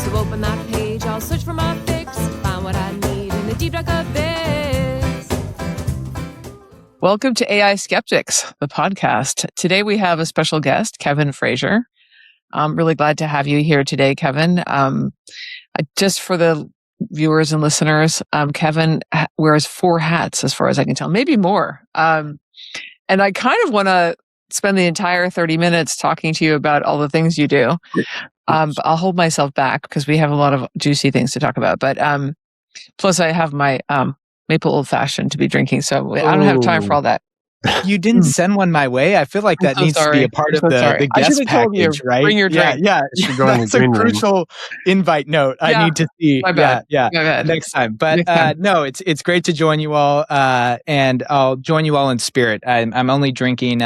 So open that page, I'll search for my fix, find what I need in the deep dark abyss. Welcome to AI Skeptics, the podcast. Today we have a special guest, Kevin Frazier. I'm really glad to have you here today, Kevin. Just for the viewers and listeners, Kevin wears 4 hats as far as I can tell, maybe more. And I kind of want to spend the entire 30 minutes talking to you about all the things you do. But I'll hold myself back because we have a lot of juicy things to talk about. But plus I have my maple old fashioned to be drinking, so I don't have time for all that. You didn't send one my way. I feel like that needs to be a part of the guest package, right? Bring your drink. Yeah. That's a crucial invite note. I need to see. My bad. Yeah. My bad. Next time. But no, it's great to join you all, and I'll join you all in spirit. I'm only drinking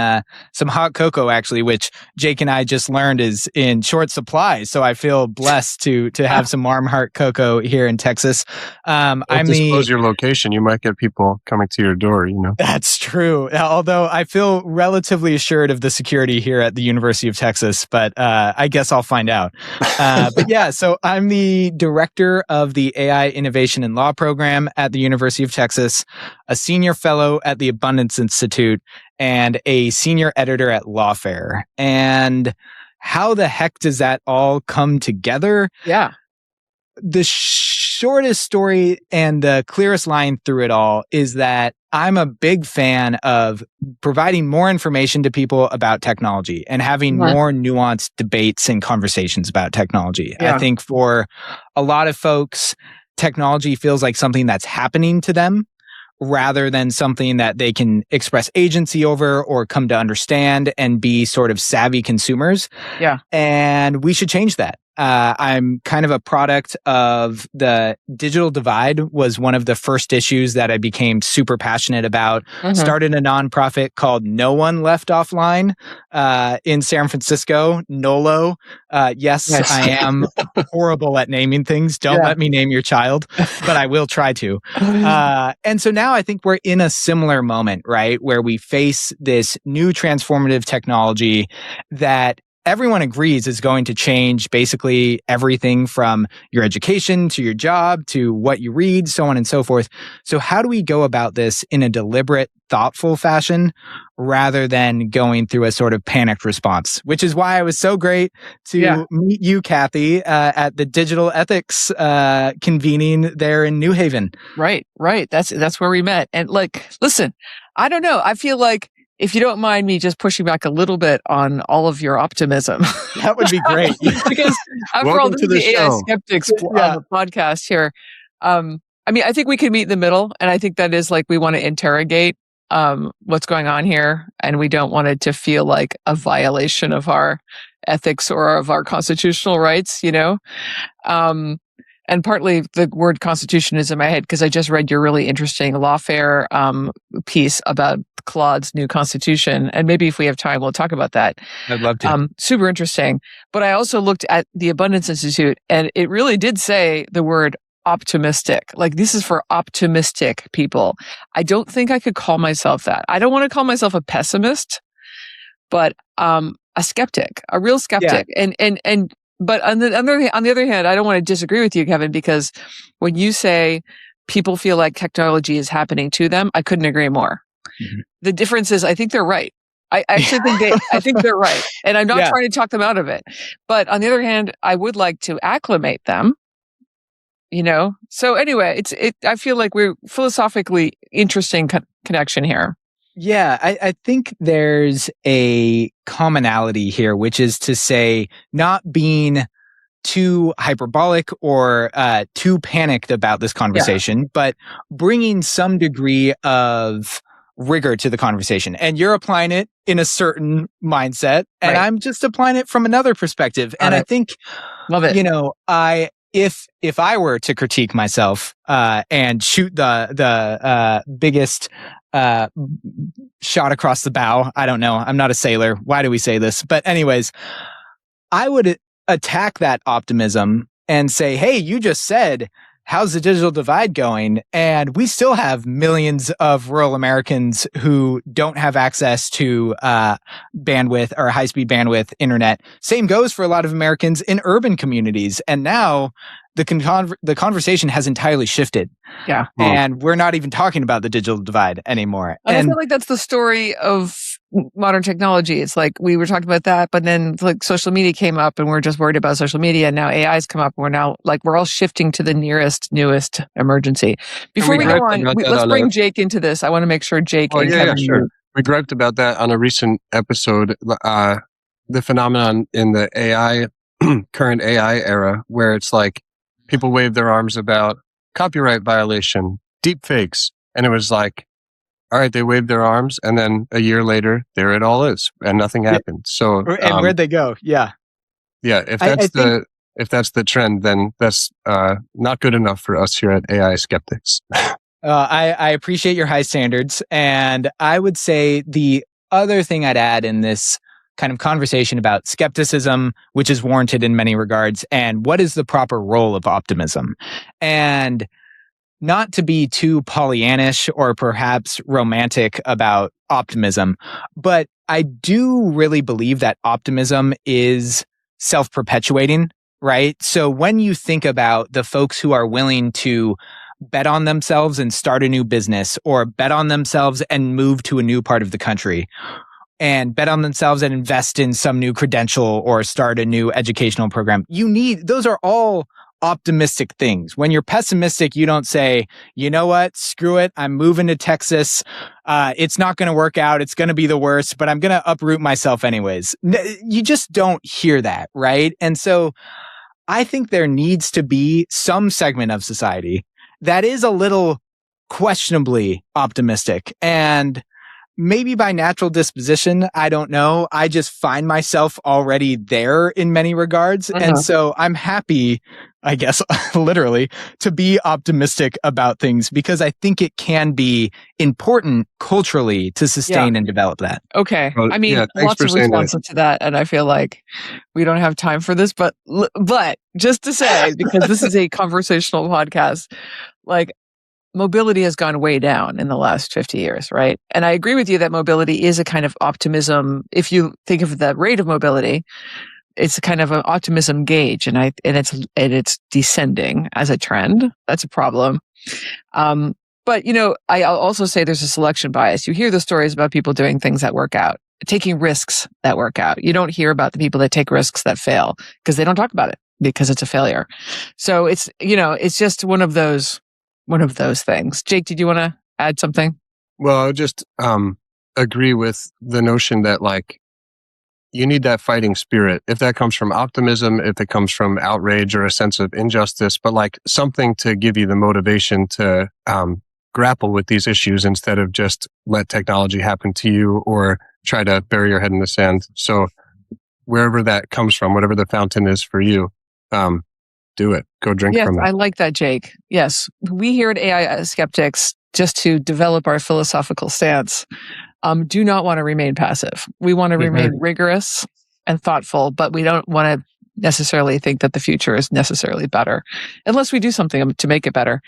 some hot cocoa, actually, which Jake and I just learned is in short supply. So I feel blessed to have some warm heart cocoa here in Texas. Don't disclose your location. You might get people coming to your door. That's true. Although I feel relatively assured of the security here at the University of Texas, but I guess I'll find out. But yeah, so I'm the director of the AI Innovation and Law program at the University of Texas, a senior fellow at the Abundance Institute, and a senior editor at Lawfare. And how the heck does that all come together? Yeah. The shortest story and the clearest line through it all is that I'm a big fan of providing more information to people about technology and having more nuanced debates and conversations about technology. Yeah. I think for a lot of folks, technology feels like something that's happening to them rather than something that they can express agency over or come to understand and be sort of savvy consumers. Yeah. And we should change that. I'm kind of a product of the digital divide was one of the first issues that I became super passionate about. Started a nonprofit called No One Left Offline in San Francisco, NOLO. Yes, I am horrible at naming things. Don't let me name your child, but I will try to. And so now I think we're in a similar moment, right? Where we face this new transformative technology that everyone agrees is going to change basically everything from your education to your job to what you read, so on and so forth. So how do we go about this in a deliberate, thoughtful fashion rather than going through a sort of panicked response? Which is why it was so great to meet you, Kathy, at the digital ethics convening there in New Haven. Right. That's where we met. And listen, I don't know. I feel like if you don't mind me just pushing back a little bit on all of your optimism. That would be great. Because after all, this is the AI Skeptics podcast here. I think we can meet in the middle. And I think that is we want to interrogate what's going on here. And we don't want it to feel like a violation of our ethics or of our constitutional rights, And partly the word constitution is in my head because I just read your really interesting Lawfare piece about Claude's new constitution. And maybe if we have time, we'll talk about that. I'd love to. Super interesting. But I also looked at the Abundance Institute and it really did say the word optimistic. This is for optimistic people. I don't think I could call myself that. I don't want to call myself a pessimist, but a skeptic, a real skeptic. Yeah. But on the other hand, I don't want to disagree with you, Kevin, because when you say people feel like technology is happening to them, I couldn't agree more. Mm-hmm. The difference is, I think they're right. I actually think they're right, and I'm not trying to talk them out of it. But on the other hand, I would like to acclimate them. So anyway, I feel like we're philosophically interesting connection here. Yeah, I think there's a commonality here, which is to say not being too hyperbolic or too panicked about this conversation, but bringing some degree of rigor to the conversation. And you're applying it in a certain mindset, and I'm just applying it from another perspective. And I think, love it. If I were to critique myself and shoot the biggest shot across the bow, I don't know. I'm not a sailor. Why do we say this? But anyways, I would attack that optimism and say, hey, you just said how's the digital divide going? And we still have millions of rural Americans who don't have access to bandwidth or high-speed bandwidth internet. Same goes for a lot of Americans in urban communities. And now the conversation has entirely shifted. Yeah. And we're not even talking about the digital divide anymore. And I feel like that's the story of modern technology. It's like we were talking about that, but then like social media came up and we're just worried about social media. And now AI's come up and we're all shifting to the newest emergency. Before we go on, let's bring Jake into this. I want to make sure Jake and Kevin. Yeah, sure. We griped about that on a recent episode, the phenomenon in the AI, current AI era, where it's like people wave their arms about copyright violation, deep fakes. And it was like, all right, they waved their arms, and then a year later, there it all is, and nothing happened. So, and where'd they go? Yeah, if that's the trend, then that's not good enough for us here at AI Skeptics. I appreciate your high standards, and I would say the other thing I'd add in this kind of conversation about skepticism, which is warranted in many regards, and what is the proper role of optimism, and not to be too Pollyannish or perhaps romantic about optimism, but I do really believe that optimism is self-perpetuating, right? So when you think about the folks who are willing to bet on themselves and start a new business, or bet on themselves and move to a new part of the country, and bet on themselves and invest in some new credential or start a new educational program, those are all optimistic things. When you're pessimistic, you don't say, you know what, screw it, I'm moving to Texas. It's not going to work out. It's going to be the worst, but I'm going to uproot myself anyways. You just don't hear that, right? And so I think there needs to be some segment of society that is a little questionably optimistic. And maybe by natural disposition, I don't know. I just find myself already there in many regards. And so I'm happy, I guess, literally, to be optimistic about things, because I think it can be important culturally to sustain and develop that. Okay. Well, I mean, lots of responses to that. And I feel like we don't have time for this, but just to say, because this is a conversational podcast, like, mobility has gone way down in the last 50 years, right? And I agree with you that mobility is a kind of optimism. If you think of the rate of mobility, it's a kind of an optimism gauge, and it's descending as a trend. That's a problem. But I'll also say there's a selection bias. You hear the stories about people doing things that work out, taking risks that work out. You don't hear about the people that take risks that fail because they don't talk about it because it's a failure. So it's just one of those things. Jake, did you want to add something? Well, I would just agree with the notion that you need that fighting spirit. If that comes from optimism, if it comes from outrage or a sense of injustice, but something to give you the motivation to grapple with these issues instead of just let technology happen to you or try to bury your head in the sand. So wherever that comes from, whatever the fountain is for you, do it. Go drink from it. I like that, Jake. Yes. We here at AI Skeptics, just to develop our philosophical stance, do not want to remain passive. We want to remain rigorous and thoughtful, but we don't want to necessarily think that the future is necessarily better unless we do something to make it better.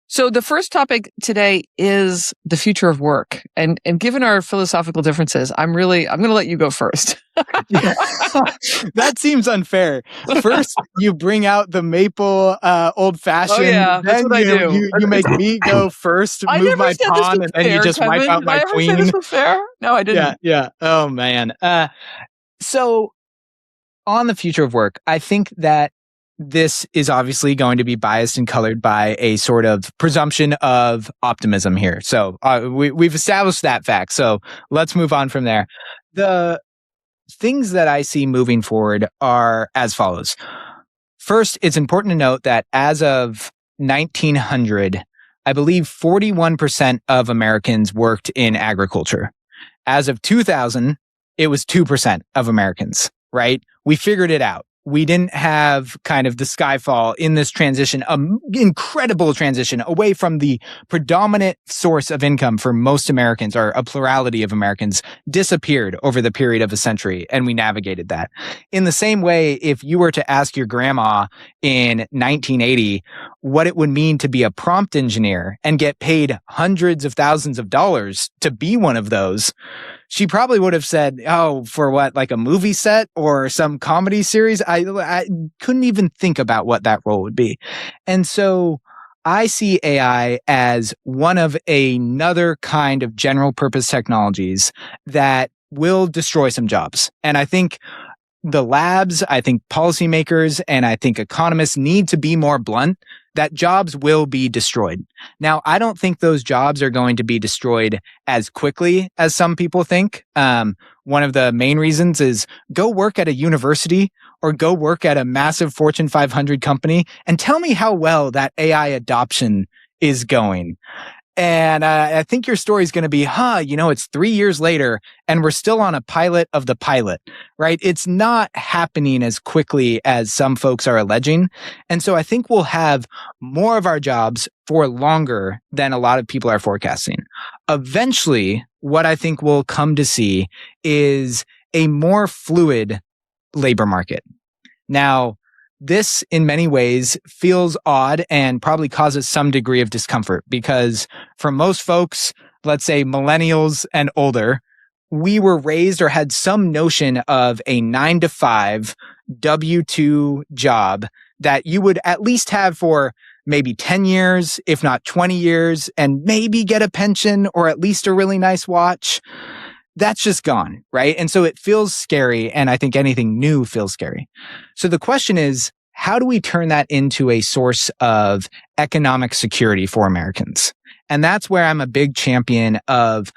So the first topic today is the future of work. And given our philosophical differences, I'm going to let you go first. That seems unfair. First, you bring out the maple old fashioned. Oh, yeah, that's what I do. You make me go first, move my pawn, and then you just wipe out my queen. Did I ever say this was fair? No, I didn't. Yeah. Oh, man. So on the future of work, I think that this is obviously going to be biased and colored by a sort of presumption of optimism here. So we've established that fact. So let's move on from there. The things that I see moving forward are as follows. First, it's important to note that as of 1900, I believe 41% of Americans worked in agriculture. As of 2000, it was 2% of Americans, right? We figured it out. we didn't have kind of the skyfall in this transition, incredible transition away from the predominant source of income for most Americans, or a plurality of Americans, disappeared over the period of a century, and we navigated that. In the same way, if you were to ask your grandma in 1980 what it would mean to be a prompt engineer and get paid hundreds of thousands of dollars to be one of those, she probably would have said, oh, for what, like a movie set or some comedy series? I couldn't even think about what that role would be. And so I see AI as one of another kind of general purpose technologies that will destroy some jobs. And I think the labs, I think policymakers, and I think economists need to be more blunt that jobs will be destroyed. Now, I don't think those jobs are going to be destroyed as quickly as some people think. One of the main reasons is go work at a university or go work at a massive Fortune 500 company and tell me how well that AI adoption is going. And I think your story is going to be, it's 3 years later and we're still on a pilot of the pilot, right? It's not happening as quickly as some folks are alleging. And so I think we'll have more of our jobs for longer than a lot of people are forecasting. Eventually, what I think we'll come to see is a more fluid labor market. Now, this, in many ways, feels odd and probably causes some degree of discomfort because for most folks, let's say millennials and older, we were raised or had some notion of a 9-to-5 W-2 job that you would at least have for maybe 10 years, if not 20 years, and maybe get a pension or at least a really nice watch. That's just gone, right? And so it feels scary, and I think anything new feels scary. So the question is, how do we turn that into a source of economic security for Americans? And that's where I'm a big champion of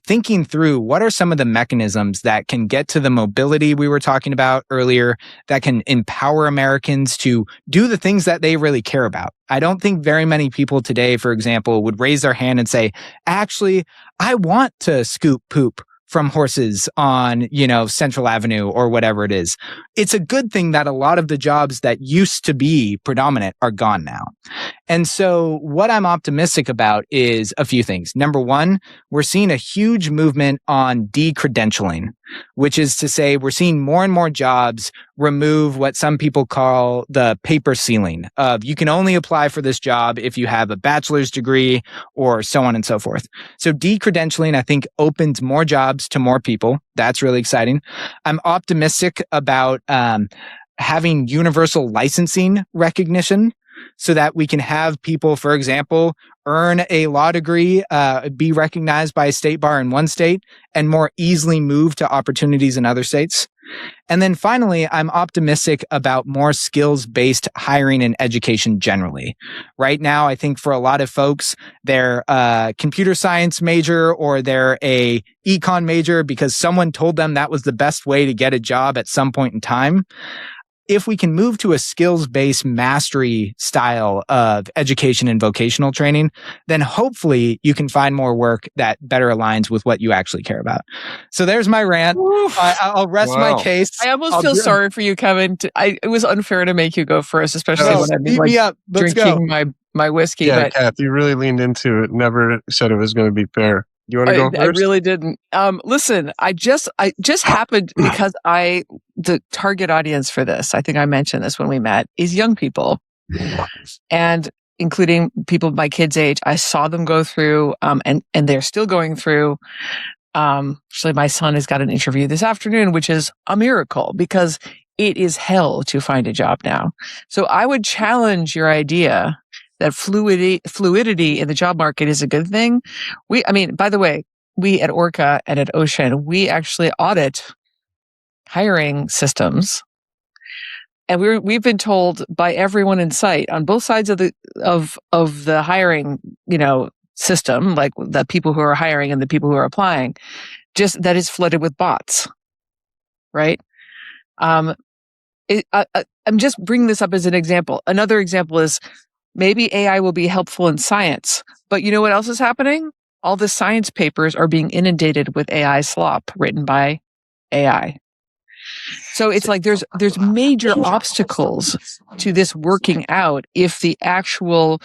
thinking through what are some of the mechanisms that can get to the mobility we were talking about earlier, that can empower Americans to do the things that they really care about. I don't think very many people today, for example, would raise their hand and say, actually, I want to scoop poop from horses on, Central Avenue or whatever it is. It's a good thing that a lot of the jobs that used to be predominant are gone now. And so what I'm optimistic about is a few things. Number one, we're seeing a huge movement on decredentialing, which is to say we're seeing more and more jobs remove what some people call the paper ceiling of you can only apply for this job if you have a bachelor's degree or so on and so forth. So decredentialing, I think, opens more jobs to more people. That's really exciting. I'm optimistic about having universal licensing recognition so that we can have people, for example, earn a law degree, be recognized by a state bar in one state, and more easily move to opportunities in other states. And then finally, I'm optimistic about more skills-based hiring and education generally. Right now, I think for a lot of folks, they're a computer science major or they're a econ major because someone told them that was the best way to get a job at some point in time. If we can move to a skills-based mastery style of education and vocational training, then hopefully you can find more work that better aligns with what you actually care about. So there's my rant. I'll rest my case. I almost feel sorry for you, Kevin. It was unfair to make you go first, especially when I've been drinking my whiskey. Yeah, but Kath, you really leaned into it. Never said it was going to be fair. You want to go first? I really didn't. Listen, I just happened because the target audience for this, I think I mentioned this when we met, is young people, and including people my kids' age. I saw them go through, and they're still going through. Actually, my son has got an interview this afternoon, which is a miracle because it is hell to find a job now. So I would challenge your idea that fluidity in the job market is a good thing. By the way, we at Orca and at Ocean, we actually audit hiring systems. And we've been told by everyone in sight on both sides of the hiring, system, like the people who are hiring and the people who are applying, just that is flooded with bots. Right? I'm just bringing this up as an example. Another example is maybe AI will be helpful in science, but you know what else is happening? All the science papers are being inundated with AI slop written by AI. So it's like there's major obstacles to this working out if the actual,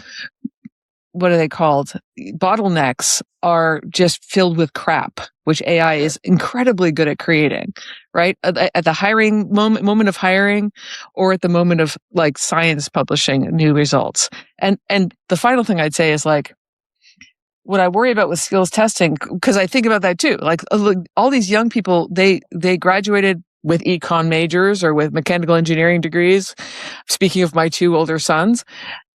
what are they called? Bottlenecks are just filled with crap, which AI is incredibly good at creating, right? At the hiring moment of hiring, or at the moment of like science publishing new results. And the final thing I'd say is like, what I worry about with skills testing, because I think about that too. Like all these young people, they graduated with econ majors or with mechanical engineering degrees. Speaking of my two older sons,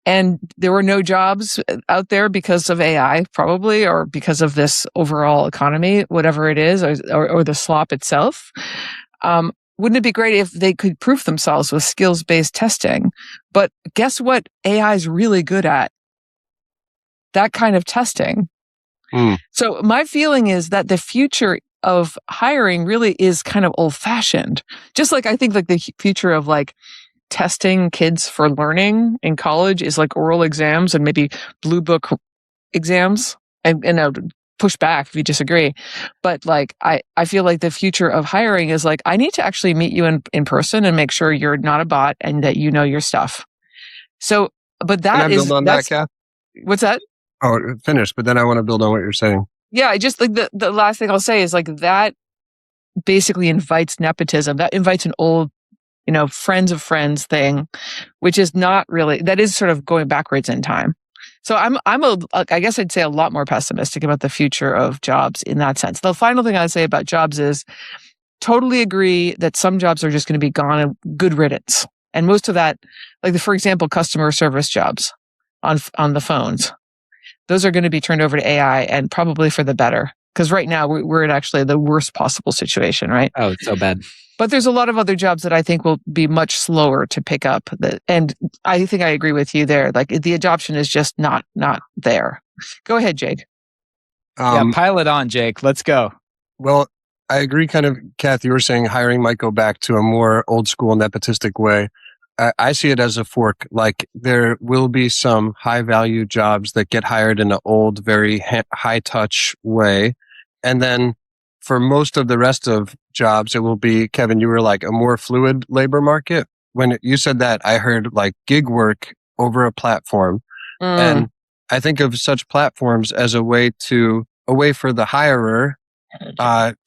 and there were no jobs out there because of AI, probably, or because of this overall economy, whatever it is, or the slop itself. Wouldn't it be great if they could prove themselves with skills-based testing? But guess what AI is really good at? That kind of testing. So my feeling is that the future of hiring really is kind of old-fashioned. Just like I think like the future of like testing kids for learning in college is like oral exams and maybe blue book exams. And I'll push back if you disagree. But like I feel like the future of hiring is like, I need to actually meet you in person and make sure you're not a bot and that you know your stuff. So, but that Can I is build on that, Kath? What's that? Oh, finish, but then I want to build on what you're saying. Yeah, I just like the last thing I'll say is like that basically invites nepotism. That invites an old, friends of friends thing, which is not really, that is sort of going backwards in time. So I guess I'd say a lot more pessimistic about the future of jobs in that sense. The final thing I'd say about jobs is totally agree that some jobs are just going to be gone and good riddance. And most of that, like for example, customer service jobs on the phones. Those are going to be turned over to AI and probably for the better. Because right now we're in actually the worst possible situation, right? Oh, it's so bad. But there's a lot of other jobs that I think will be much slower to pick up. And I think I agree with you there. Like the adoption is just not there. Go ahead, Jake. Pile it on, Jake. Let's go. Well, I agree kind of, Kath, you were saying hiring might go back to a more old school nepotistic way. I see it as a fork. Like there will be some high value jobs that get hired in an old, very high touch way. And then for most of the rest of jobs, it will be, Kevin, you were like a more fluid labor market. When you said that, I heard like gig work over a platform. And I think of such platforms as a way for the hirer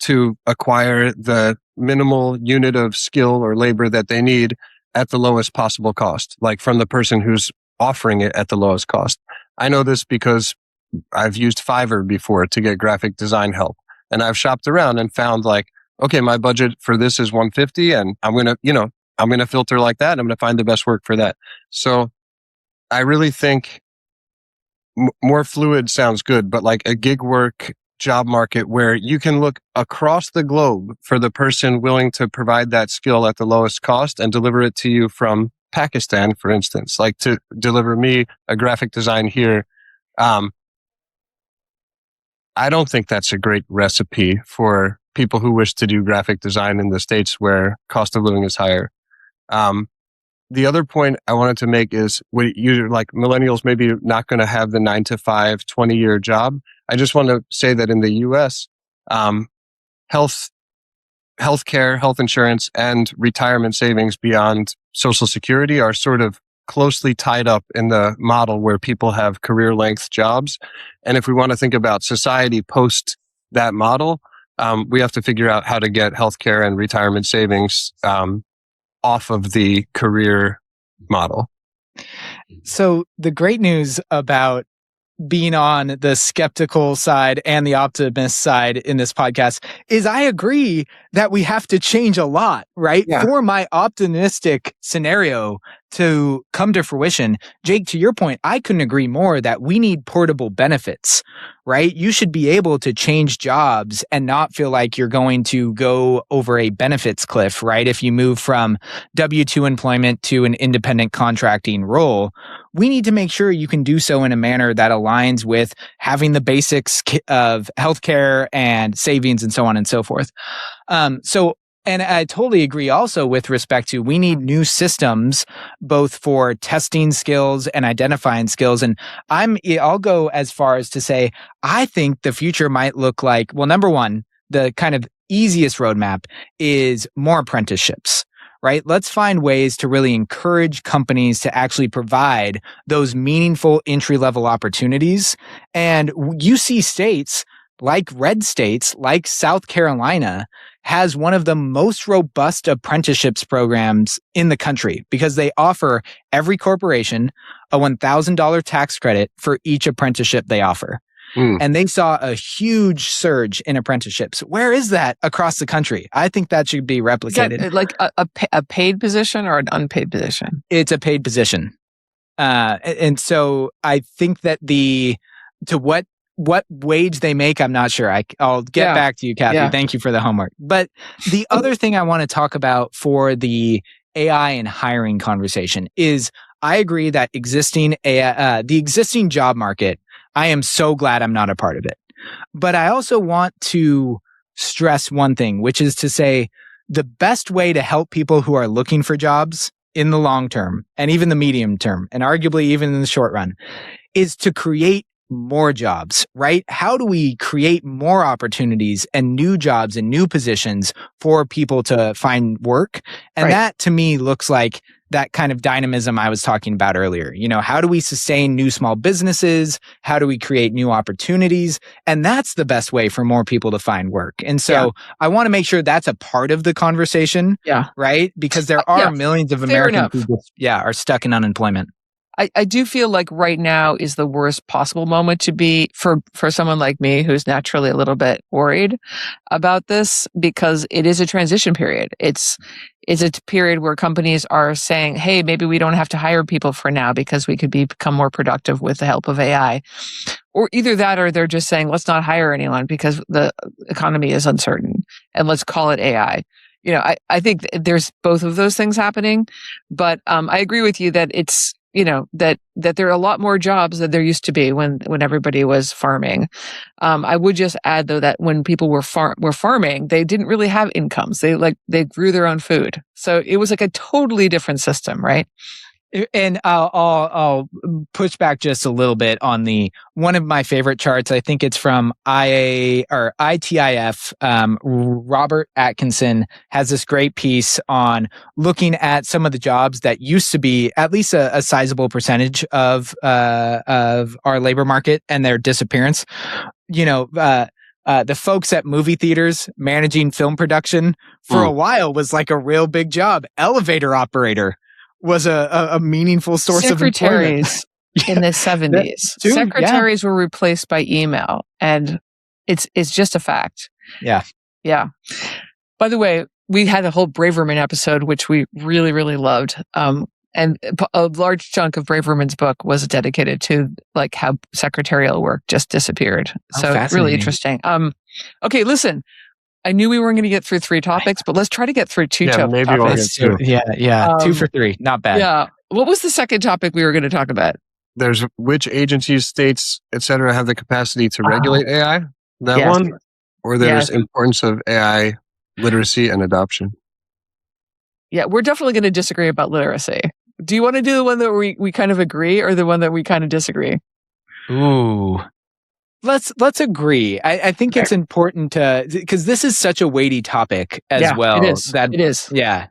to acquire the minimal unit of skill or labor that they need at the lowest possible cost, like from the person who's offering it at the lowest cost. I know this because I've used Fiverr before to get graphic design help. And I've shopped around and found like, okay, my budget for this is $150 and I'm going to filter like that. I'm going to find the best work for that. So I really think more fluid sounds good, but like a gig work job market where you can look across the globe for the person willing to provide that skill at the lowest cost and deliver it to you from Pakistan, for instance, like to deliver me a graphic design here. I don't think that's a great recipe for people who wish to do graphic design in the States where cost of living is higher. The other point I wanted to make is like millennials maybe not going to have the 9-to-5, 20-year job. I just want to say that in the US, healthcare, health insurance, and retirement savings beyond Social Security are sort of closely tied up in the model where people have career length jobs. And if we want to think about society post that model, we have to figure out how to get healthcare and retirement savings off of the career model. So the great news about being on the skeptical side and the optimist side in this podcast is I agree that we have to change a lot, right? Yeah. For my optimistic scenario to come to fruition, Jake, to your point, I couldn't agree more that we need portable benefits, right? You should be able to change jobs and not feel like you're going to go over a benefits cliff, right? If you move from W-2 employment to an independent contracting role, we need to make sure you can do so in a manner that aligns with having the basics of healthcare and savings and so on and so forth. And I totally agree also with respect to we need new systems, both for testing skills and identifying skills. And I'll go as far as to say, I think the future might look like, well, number one, the kind of easiest roadmap is more apprenticeships, right? Let's find ways to really encourage companies to actually provide those meaningful entry-level opportunities. And you see states like red states, like South Carolina, has one of the most robust apprenticeships programs in the country because they offer every corporation a $1,000 tax credit for each apprenticeship they offer. And they saw a huge surge in apprenticeships. Where is that across the country? I think that should be replicated. Is that like a paid position or an unpaid position? It's a paid position. And so I think that what wage they make, I'm not sure. I'll get back to you, Kathy. Yeah. Thank you for the homework. But the other thing I want to talk about for the AI and hiring conversation is I agree that the existing job market, I am so glad I'm not a part of it. But I also want to stress one thing, which is to say the best way to help people who are looking for jobs in the long term and even the medium term, and arguably even in the short run, is to create more jobs, right? How do we create more opportunities and new jobs and new positions for people to find work? And that to me looks like that kind of dynamism I was talking about earlier. How do we sustain new small businesses? How do we create new opportunities? And that's the best way for more people to find work. And so I want to make sure that's a part of the conversation, right? Because there are millions of Americans who are stuck in unemployment. I do feel like right now is the worst possible moment to be for someone like me who's naturally a little bit worried about this because it is a transition period. It's a period where companies are saying, hey, maybe we don't have to hire people for now because we could become more productive with the help of AI. Or either that or they're just saying, let's not hire anyone because the economy is uncertain and let's call it AI. I think there's both of those things happening, but I agree with you that it's that there are a lot more jobs than there used to be when everybody was farming. I would just add though that when people were farming, they didn't really have incomes. They grew their own food, so it was like a totally different system, right? And I'll push back just a little bit on one of my favorite charts. I think it's from ITIF. Robert Atkinson has this great piece on looking at some of the jobs that used to be at least a sizable percentage of our labor market and their disappearance. The folks at movie theaters managing film production for a while was like a real big job. Elevator operator was a meaningful source of employment. Secretaries in the 70s. Secretaries were replaced by email, and it's just a fact. Yeah. By the way, we had a whole Braverman episode, which we really, really loved. And a large chunk of Braverman's book was dedicated to like how secretarial work just disappeared. So really interesting. Okay, listen. I knew we weren't going to get through 3 topics, but let's try to get through 2 topics. Maybe we'll get 2. Yeah. 2 for 3. Not bad. Yeah. What was the second topic we were going to talk about? There's which agencies, states, etc., have the capacity to regulate AI? That one? Or there's importance of AI literacy and adoption? Yeah, we're definitely going to disagree about literacy. Do you want to do the one that we kind of agree or the one that we kind of disagree? Ooh. Let's agree. I think it's important because this is such a weighty topic as well. It is. It is. Yeah.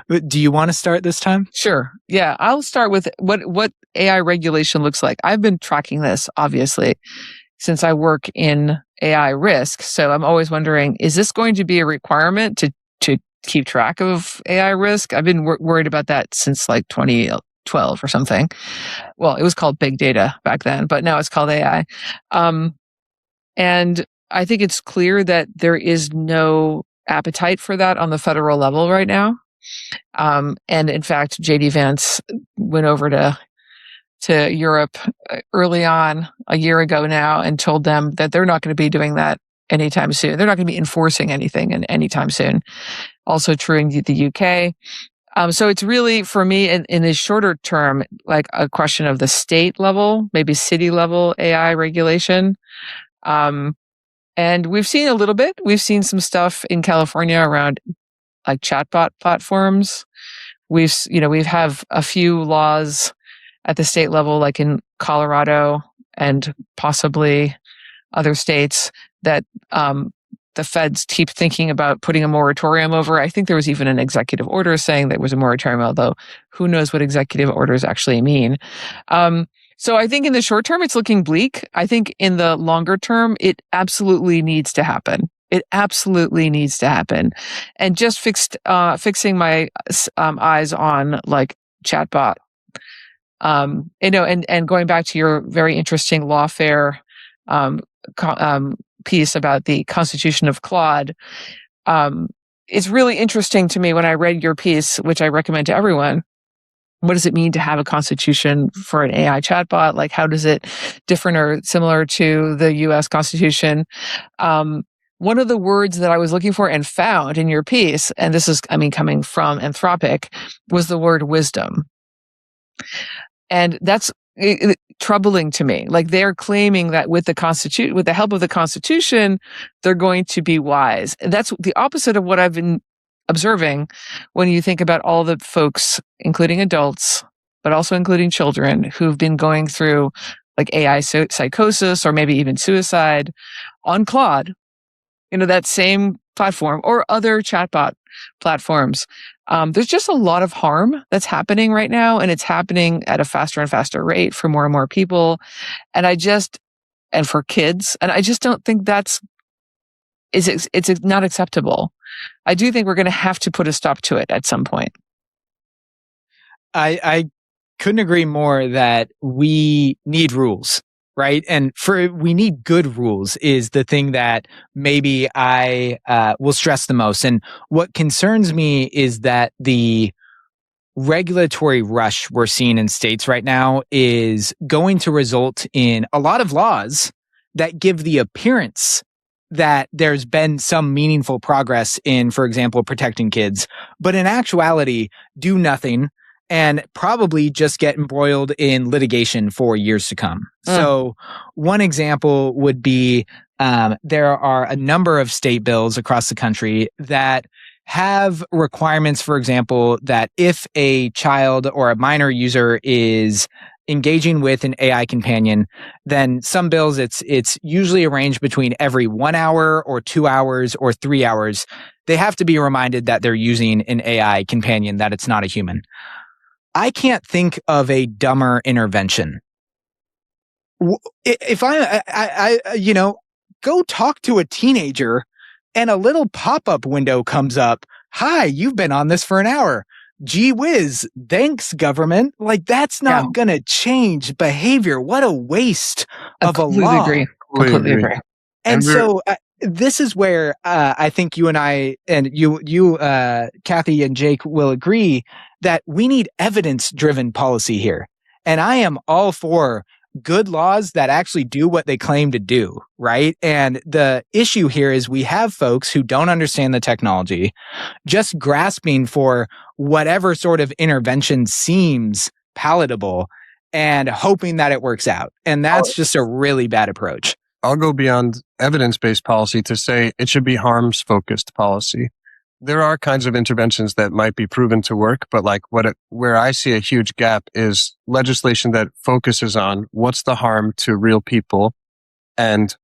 Do you want to start this time? Sure. Yeah. I'll start with what AI regulation looks like. I've been tracking this, obviously, since I work in AI risk. So I'm always wondering, is this going to be a requirement to keep track of AI risk? I've been worried about that since like 2012 or something. Well, it was called big data back then, but now it's called AI. And I think it's clear that there is no appetite for that on the federal level right now. And in fact, JD Vance went over to Europe early on a year ago now and told them that they're not going to be doing that anytime soon. They're not going to be enforcing anything anytime soon. Also true in the UK. So it's really, for me, in the shorter term, like a question of the state level, maybe city level AI regulation. And we've seen a little bit. We've seen some stuff in California around like chatbot platforms. We have a few laws at the state level, like in Colorado and possibly other states that the feds keep thinking about putting a moratorium over. I think there was even an executive order saying there was a moratorium, although who knows what executive orders actually mean. So I think in the short term, it's looking bleak. I think in the longer term, it absolutely needs to happen. It absolutely needs to happen. And just fixing my eyes on like chatbot. And going back to your very interesting lawfare piece about the Constitution of Claude, it's really interesting to me when I read your piece, which I recommend to everyone. What does it mean to have a constitution for an AI chatbot? Like, how does it different or similar to the U.S. Constitution? One of the words that I was looking for and found in your piece, and this is, coming from Anthropic, was the word wisdom. And that's troubling to me. Like, they're claiming that with the help of the Constitution, they're going to be wise. And that's the opposite of what I've been observing when you think about all the folks, including adults, but also including children, who've been going through like AI psychosis or maybe even suicide on Claude, that same platform or other chatbot platforms. There's just a lot of harm that's happening right now, and it's happening at a faster and faster rate for more and more people. And for kids, and I just don't think it's not acceptable. I do think we're going to have to put a stop to it at some point. I couldn't agree more that we need rules, right? And we need good rules is the thing that maybe I will stress the most. And what concerns me is that the regulatory rush we're seeing in states right now is going to result in a lot of laws that give the appearance that there's been some meaningful progress in, for example, protecting kids, but in actuality, do nothing and probably just get embroiled in litigation for years to come. So one example would be there are a number of state bills across the country that have requirements, for example, that if a child or a minor user is engaging with an AI companion, then some bills it's usually arranged between every 1 hour or 2 hours or 3 hours. They have to be reminded that they're using an AI companion, that it's not a human. I can't think of a dumber intervention. If I go talk to a teenager and a little pop-up window comes up. Hi, you've been on this for an hour. Gee whiz, thanks, government. Like, that's not going to change behavior. What a waste of a law. Completely agree. And so this is where I think you and I, and you, Kathy and Jake will agree that we need evidence-driven policy here. And I am all for good laws that actually do what they claim to do, right? And the issue here is we have folks who don't understand the technology, just grasping for whatever sort of intervention seems palatable and hoping that it works out. And that's just a really bad approach. I'll go beyond evidence-based policy to say it should be harms-focused policy. There are kinds of interventions that might be proven to work, but like where I see a huge gap is legislation that focuses on what's the harm to real people and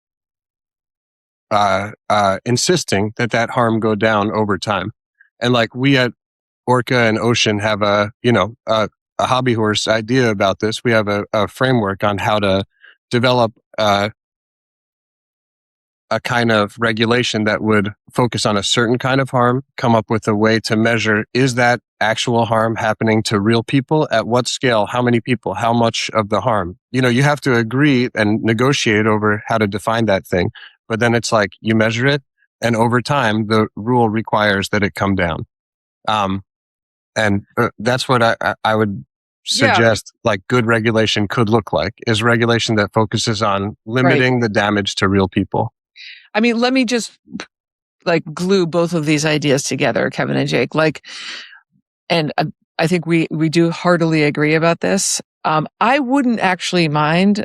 insisting that harm go down over time. And like we at Orca and Ocean have a hobby horse idea about this. We have a framework on how to develop a kind of regulation that would focus on a certain kind of harm, come up with a way to measure, is that actual harm happening to real people? At what scale? How many people? How much of the harm? You have to agree and negotiate over how to define that thing. But then it's like you measure it, and over time, the rule requires that it come down. And that's what I would suggest like good regulation could look like, is regulation that focuses on limiting the damage to real people. I mean, let me just like glue both of these ideas together, Kevin and Jake. And I think we do heartily agree about this. I wouldn't actually mind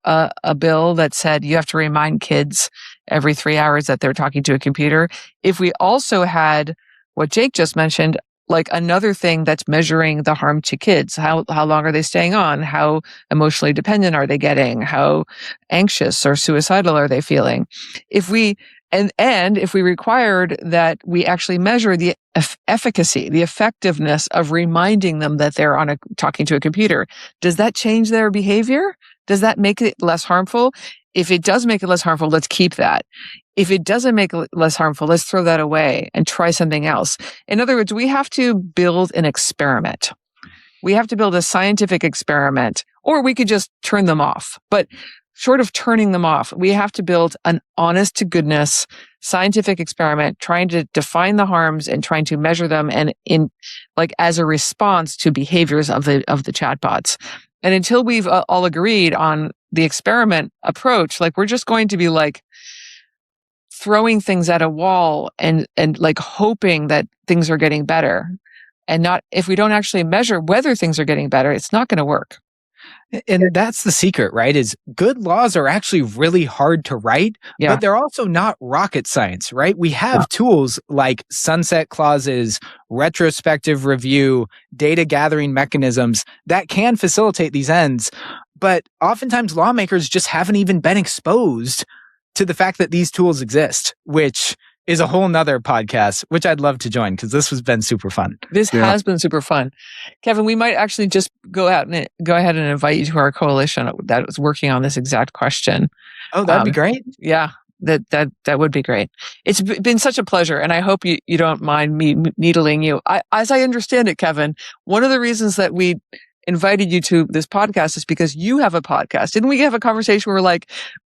a bill that said you have to remind kids every 3 hours that they're talking to a computer. If we also had what Jake just mentioned, like another thing that's measuring the harm to kids. How long are they staying on? How emotionally dependent are they getting? How anxious or suicidal are they feeling? If we And if we required that we actually measure the efficacy, the effectiveness of reminding them that they're talking to a computer, does that change their behavior? Does that make it less harmful? If it does make it less harmful, let's keep that. If it doesn't make it less harmful, let's throw that away and try something else. In other words, we have to build an experiment. We have to build a scientific experiment, or we could just turn them off. But short of turning them off, we have to build an honest to goodness scientific experiment, trying to define the harms and trying to measure them and as a response to behaviors of the chatbots. And until we've all agreed on the experiment approach, we're just going to be throwing things at a wall and hoping that things are getting better. And if we don't actually measure whether things are getting better, it's not going to work. And that's the secret, right? Is good laws are actually really hard to write, but they're also not rocket science, right? We have tools like sunset clauses, retrospective review, data gathering mechanisms that can facilitate these ends. But oftentimes lawmakers just haven't even been exposed to the fact that these tools exist, which is a whole nother podcast, which I'd love to join because this has been super fun. This has been super fun. Kevin, we might actually just go ahead and invite you to our coalition that was working on this exact question. Oh, that'd be great. Yeah, that would be great. It's been such a pleasure, and I hope you don't mind me needling you. As I understand it, Kevin, one of the reasons that we invited you to this podcast is because you have a podcast. Didn't we have a conversation where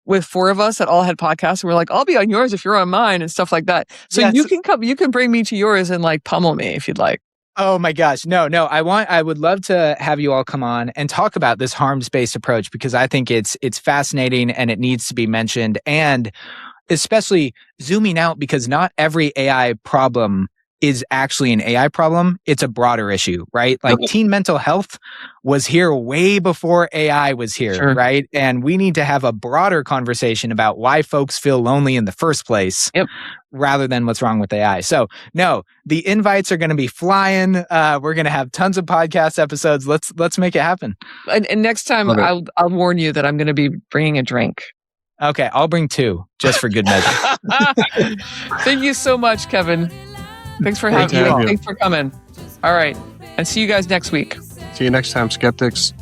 with four of us that all had podcasts, and we're I'll be on yours if you're on mine and stuff like that. So you can come, you can bring me to yours and pummel me if you'd like. Oh my gosh. No, I would love to have you all come on and talk about this harms-based approach because I think it's fascinating and it needs to be mentioned, and especially zooming out because not every AI problem is actually an AI problem. It's a broader issue, right? Teen mental health was here way before AI was here, right? And we need to have a broader conversation about why folks feel lonely in the first place rather than what's wrong with AI. So no, the invites are going to be flying. We're going to have tons of podcast episodes. Let's make it happen. And next time I'll warn you that I'm going to be bringing a drink. Okay. I'll bring 2 just for good measure. Thank you so much, Kevin. Thanks for having me. Thanks for coming. All right. And see you guys next week. See you next time, skeptics.